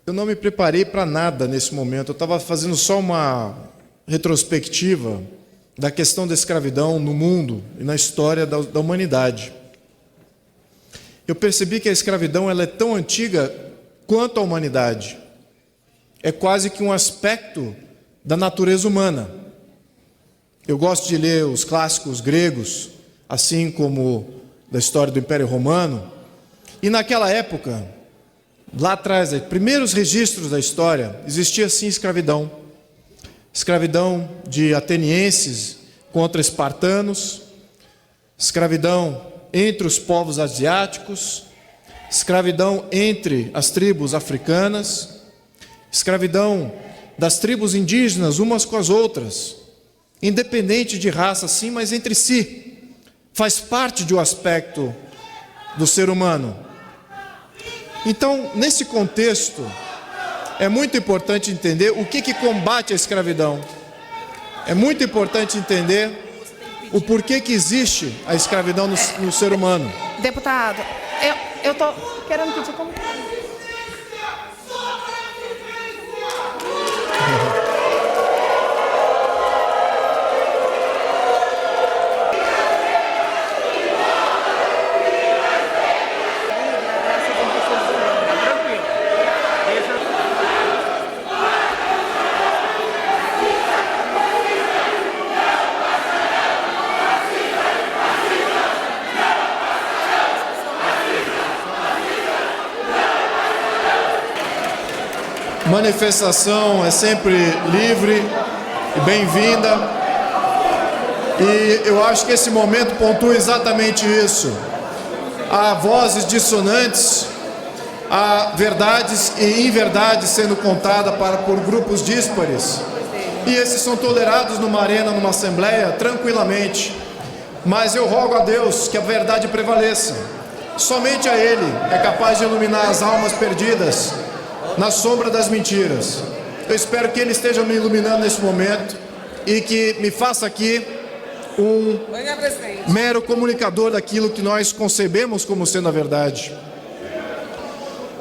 Eu não me preparei para nada nesse momento. Eu estava fazendo só uma retrospectiva da questão da escravidão no mundo e na história da humanidade. Eu percebi que a escravidão ela é tão antiga quanto a humanidade. É quase que um aspecto da natureza humana. Eu gosto de ler os clássicos gregos, assim como da história do Império Romano. E naquela época, lá atrás, primeiros registros da história, existia sim escravidão. Escravidão de atenienses contra espartanos, escravidão entre os povos asiáticos, escravidão entre as tribos africanas, escravidão das tribos indígenas umas com as outras, independente de raça sim, mas entre si. Faz parte de um aspecto do ser humano. Então, nesse contexto, é muito importante entender o que combate a escravidão. É muito importante entender o porquê que existe a escravidão no ser humano. Deputado, eu estou querendo pedir como... Manifestação é sempre livre e bem-vinda. E eu acho que esse momento pontua exatamente isso. Há vozes dissonantes, há verdades e inverdades sendo contadas por grupos díspares. E esses são tolerados numa arena, numa assembleia, tranquilamente. Mas eu rogo a Deus que a verdade prevaleça. Somente a Ele é capaz de iluminar as almas perdidas na sombra das mentiras. Eu espero que Ele esteja me iluminando nesse momento e que me faça aqui um mero comunicador daquilo que nós concebemos como sendo a verdade.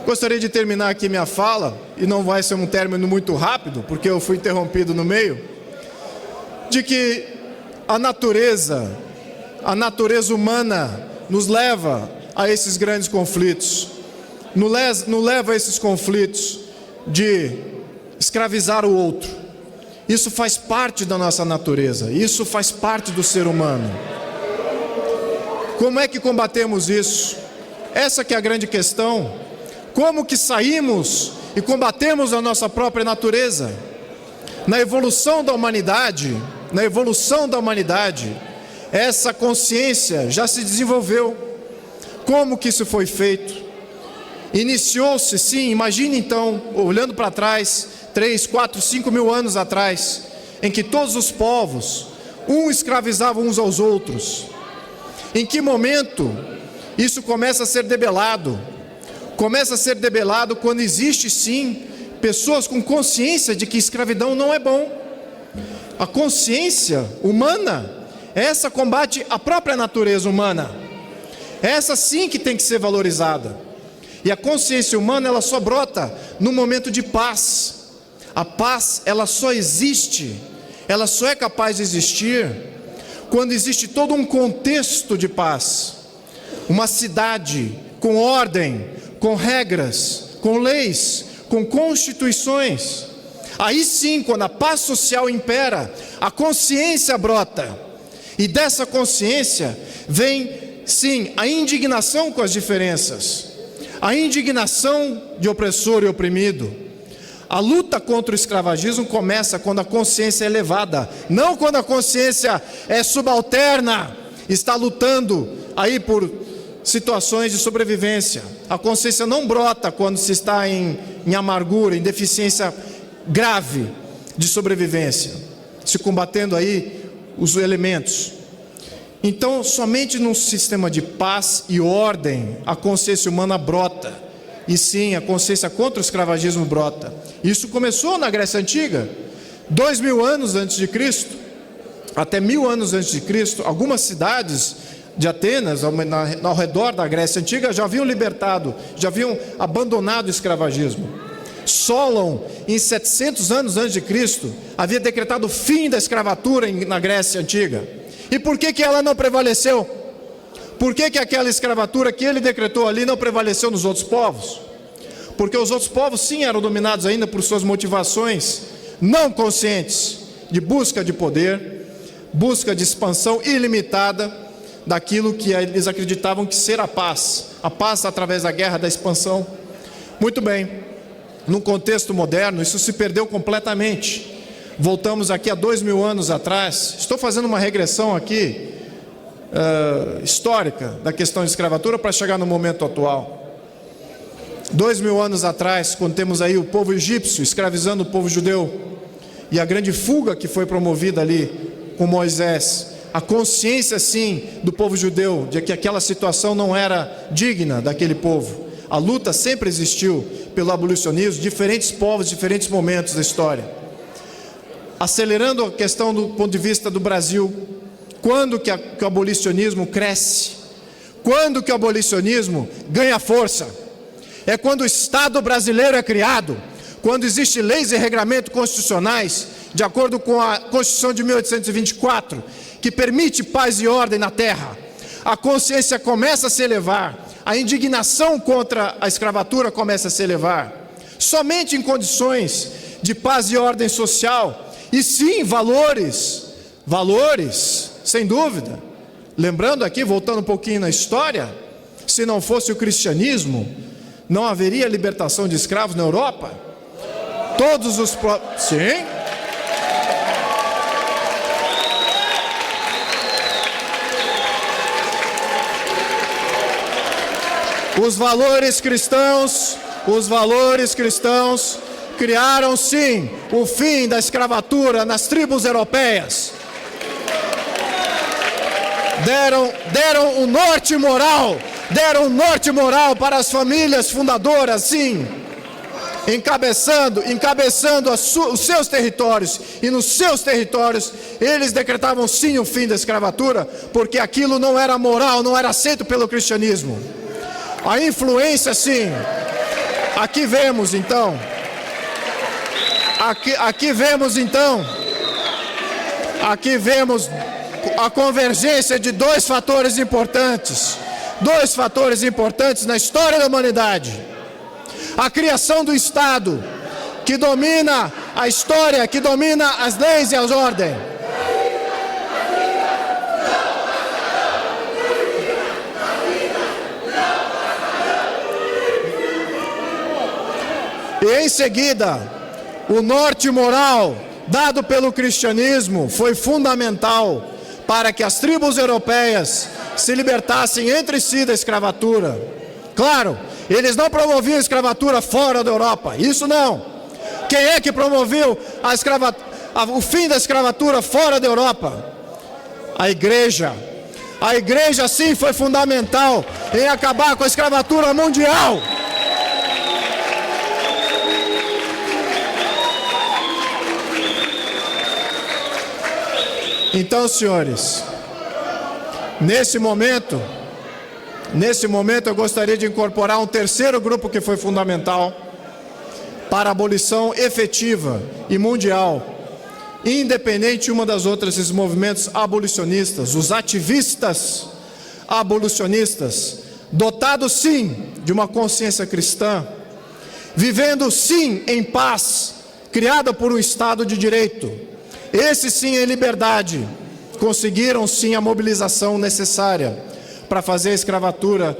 Gostaria de terminar aqui minha fala, e não vai ser um término muito rápido, porque eu fui interrompido no meio, de que a natureza humana nos leva a esses grandes conflitos. Nos leva a esses conflitos de escravizar o outro. Isso faz parte da nossa natureza, isso faz parte do ser humano. Como é que combatemos isso? Essa que é a grande questão. Como que saímos e combatemos a nossa própria natureza? Na evolução da humanidade, essa consciência já se desenvolveu. Como que isso foi feito? Iniciou-se, sim, imagine então, olhando para trás, 3, 4, 5 mil anos atrás, em que todos os povos, escravizavam uns aos outros. Em que momento isso começa a ser debelado? Começa a ser debelado quando existe, sim, pessoas com consciência de que escravidão não é bom. A consciência humana, essa combate a própria natureza humana. Essa sim que tem que ser valorizada. E a consciência humana, ela só brota no momento de paz. A paz, ela só existe, ela só é capaz de existir quando existe todo um contexto de paz. Uma cidade com ordem, com regras, com leis, com constituições. Aí sim, quando a paz social impera, a consciência brota. E dessa consciência vem, sim, a indignação com as diferenças. A indignação de opressor e oprimido. A luta contra o escravagismo começa quando a consciência é elevada, não quando a consciência é subalterna, está lutando aí por situações de sobrevivência. A consciência não brota quando se está em amargura, em deficiência grave de sobrevivência, se combatendo aí os elementos. Então, somente num sistema de paz e ordem, a consciência humana brota. E sim, a consciência contra o escravagismo brota. Isso começou na Grécia Antiga. 2000 anos antes de Cristo, até 1000 anos antes de Cristo, algumas cidades de Atenas, ao redor da Grécia Antiga, já haviam libertado, já haviam abandonado o escravagismo. Solon, em 700 anos antes de Cristo, havia decretado o fim da escravatura na Grécia Antiga. E por que ela não prevaleceu? Por que aquela escravatura que ele decretou ali não prevaleceu nos outros povos? Porque os outros povos sim eram dominados ainda por suas motivações não conscientes de busca de poder, busca de expansão ilimitada daquilo que eles acreditavam que ser a paz através da guerra, da expansão. Muito bem. No contexto moderno, isso se perdeu completamente. Voltamos aqui a 2000 anos atrás. Estou fazendo uma regressão aqui, histórica, da questão de escravatura para chegar no momento atual. 2000 anos atrás, quando temos aí o povo egípcio escravizando o povo judeu, e a grande fuga que foi promovida ali com Moisés, a consciência sim do povo judeu, de que aquela situação não era digna daquele povo. A luta sempre existiu pelo abolicionismo, diferentes povos, diferentes momentos da história. Acelerando a questão do ponto de vista do Brasil, quando que o abolicionismo cresce? Quando que o abolicionismo ganha força? É quando o Estado brasileiro é criado, quando existem leis e regramentos constitucionais, de acordo com a Constituição de 1824, que permite paz e ordem na terra. A consciência começa a se elevar, a indignação contra a escravatura começa a se elevar. Somente em condições de paz e ordem social, e sim valores, sem dúvida. Lembrando aqui, voltando um pouquinho na história, se não fosse o cristianismo, não haveria libertação de escravos na Europa? Sim. Os valores cristãos criaram sim o fim da escravatura nas tribos europeias. Deram um norte moral para as famílias fundadoras, sim, encabeçando os seus territórios, e nos seus territórios eles decretavam sim o fim da escravatura, porque aquilo não era moral, não era aceito pelo cristianismo. A influência sim, aqui vemos então a convergência de dois fatores importantes na história da humanidade. A criação do Estado, que domina a história, que domina as leis e as ordens. E em seguida, o norte moral dado pelo cristianismo foi fundamental para que as tribos europeias se libertassem entre si da escravatura. Claro, eles não promoviam a escravatura fora da Europa, isso não. Quem é que promoveu o fim da escravatura fora da Europa? A igreja. A igreja sim foi fundamental em acabar com a escravatura mundial. Então, senhores, nesse momento eu gostaria de incorporar um terceiro grupo que foi fundamental para a abolição efetiva e mundial, independente uma das outras, esses movimentos abolicionistas, os ativistas abolicionistas, dotados sim de uma consciência cristã, vivendo sim em paz, criada por um Estado de Direito. Esses sim em liberdade, conseguiram sim a mobilização necessária para fazer a escravatura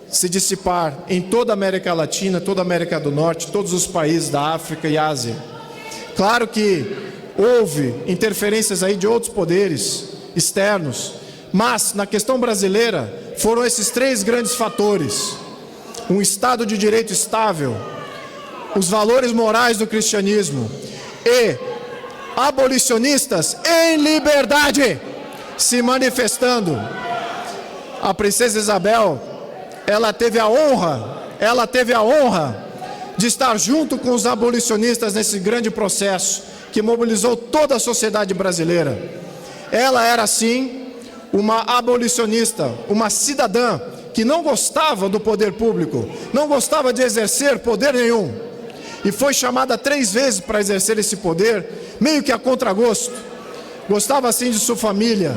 se dissipar em toda a América Latina, toda a América do Norte, todos os países da África e Ásia. Claro que houve interferências aí de outros poderes externos, mas na questão brasileira foram esses três grandes fatores: um Estado de Direito estável, os valores morais do cristianismo e abolicionistas em liberdade se manifestando. A princesa Isabel, ela teve a honra de estar junto com os abolicionistas nesse grande processo que mobilizou toda a sociedade brasileira. Ela era sim uma abolicionista, uma cidadã que não gostava do poder público, não gostava de exercer poder nenhum. e foi chamada 3 vezes para exercer esse poder, meio que a contragosto. Gostava assim de sua família,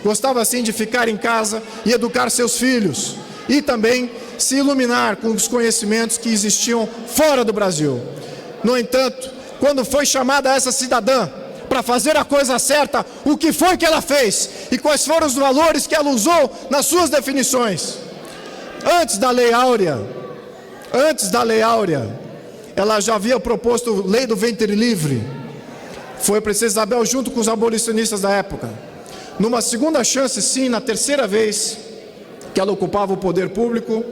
gostava assim de ficar em casa e educar seus filhos, e também se iluminar com os conhecimentos que existiam fora do Brasil. No entanto, quando foi chamada essa cidadã para fazer a coisa certa, o que foi que ela fez? E quais foram os valores que ela usou nas suas definições? Antes da Lei Áurea, ela já havia proposto lei do ventre livre. Foi a princesa Isabel junto com os abolicionistas da época. Numa segunda chance, sim, na terceira vez que ela ocupava o poder público,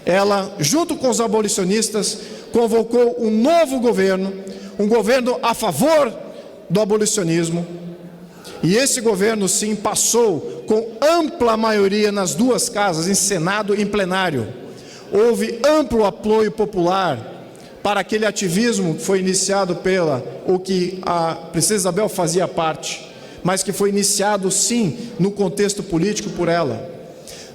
ela, junto com os abolicionistas, convocou um novo governo, um governo a favor do abolicionismo. E esse governo, sim, passou com ampla maioria nas 2 casas, em Senado e em plenário. Houve amplo apoio popular para aquele ativismo que foi iniciado ou que a princesa Isabel fazia parte, mas que foi iniciado, sim, no contexto político por ela.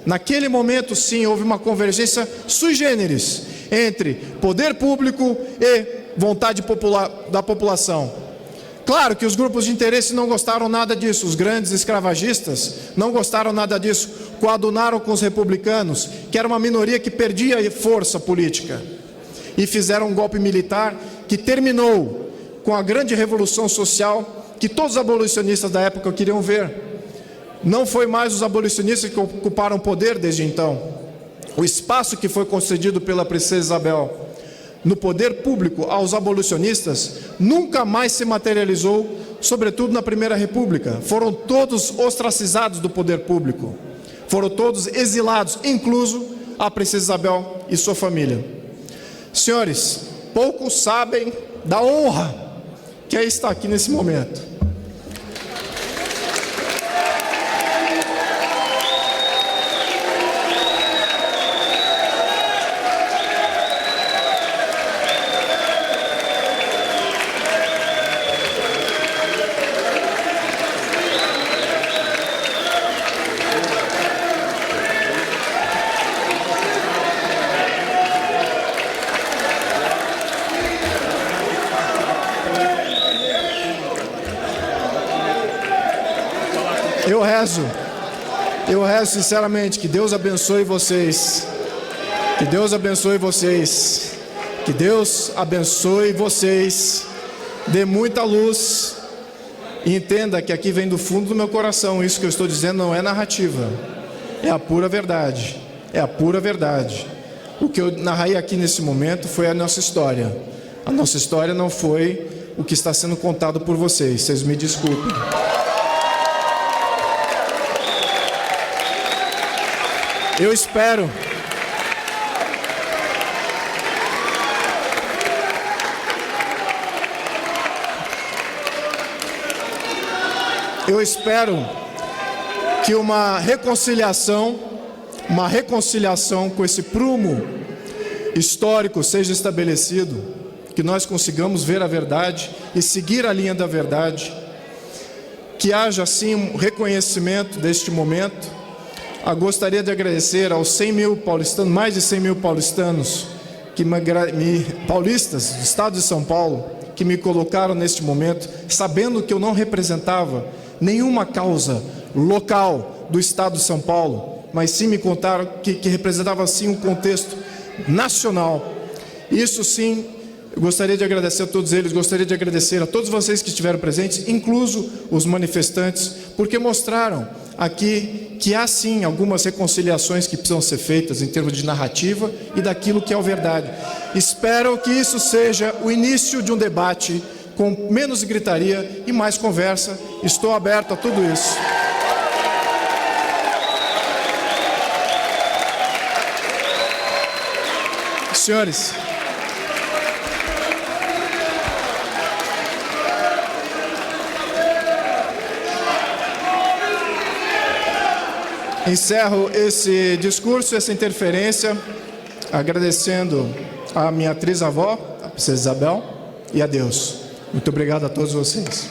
Naquele momento, sim, houve uma convergência sui generis entre poder público e vontade popular da população. Claro que os grupos de interesse não gostaram nada disso, os grandes escravagistas não gostaram nada disso, coadunaram com os republicanos, que era uma minoria que perdia força política, e fizeram um golpe militar que terminou com a grande revolução social que todos os abolicionistas da época queriam ver. Não foi mais os abolicionistas que ocuparam o poder desde então. O espaço que foi concedido pela princesa Isabel no poder público aos abolicionistas nunca mais se materializou, sobretudo na Primeira República. Foram todos ostracizados do poder público, foram todos exilados, incluso a princesa Isabel e sua família. Senhores, poucos sabem da honra que é estar aqui nesse momento. Eu rezo sinceramente que Deus abençoe vocês, que Deus abençoe vocês, que Deus abençoe vocês, dê muita luz, e entenda que aqui vem do fundo do meu coração, isso que eu estou dizendo não é narrativa, é a pura verdade, é a pura verdade. O que eu narrei aqui nesse momento foi a nossa história não foi o que está sendo contado por vocês me desculpem. Eu espero que uma reconciliação com esse prumo histórico seja estabelecido, que nós consigamos ver a verdade e seguir a linha da verdade, que haja assim um reconhecimento deste momento. Eu gostaria de agradecer aos 100 mil paulistanos, mais de 100 mil paulistanos, paulistas do estado de São Paulo, que me colocaram neste momento, sabendo que eu não representava nenhuma causa local do estado de São Paulo, mas sim me contaram que representava sim um contexto nacional. Isso sim, eu gostaria de agradecer a todos eles, gostaria de agradecer a todos vocês que estiveram presentes, incluso os manifestantes, porque mostraram aqui que há sim algumas reconciliações que precisam ser feitas em termos de narrativa e daquilo que é a verdade. Espero que isso seja o início de um debate com menos gritaria e mais conversa. Estou aberto a tudo isso. Senhores, encerro esse discurso, essa interferência, agradecendo a minha atriz-avó, a princesa Isabel, e a Deus. Muito obrigado a todos vocês.